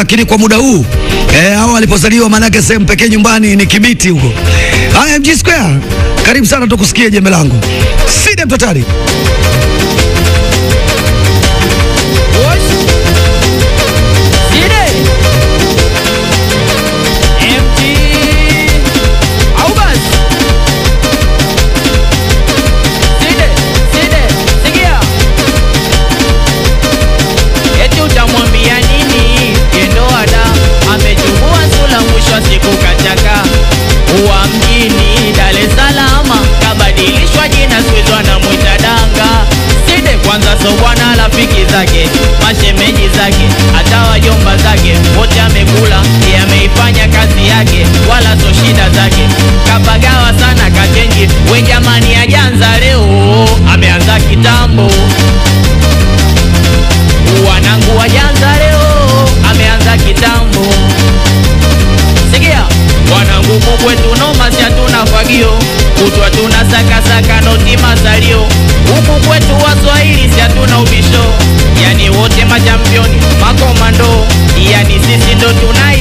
lakini kwa muda huu hao walipozaliwa manake sehemu pekee nyumbani ni Kibiti huko. Haya, MG Square, karibu sana tukusikie jembe langu. Side mtotari. Uwa mjini Dar es Salaam kabadilishwa jina siwezwa na mwita danga. Side kwanza so bwana rafiki zake, mashemeji zake, hata wajomba zake wote amekula, yeye ameifanya kazi yake, wala so shida zake. Kapagawa sana kajengi, we jamani ajanza leo, ameanza kitambo. Wanangu wajanza leo, ameanza kitambo. Sikia, wanangu kwetu noma si hatuna fagio, kutwa tuna saka noti mazalio. Huku kwetu Waswahili si hatuna ubisho, yani wote majampioni, makomando, yani sisi ndo tuna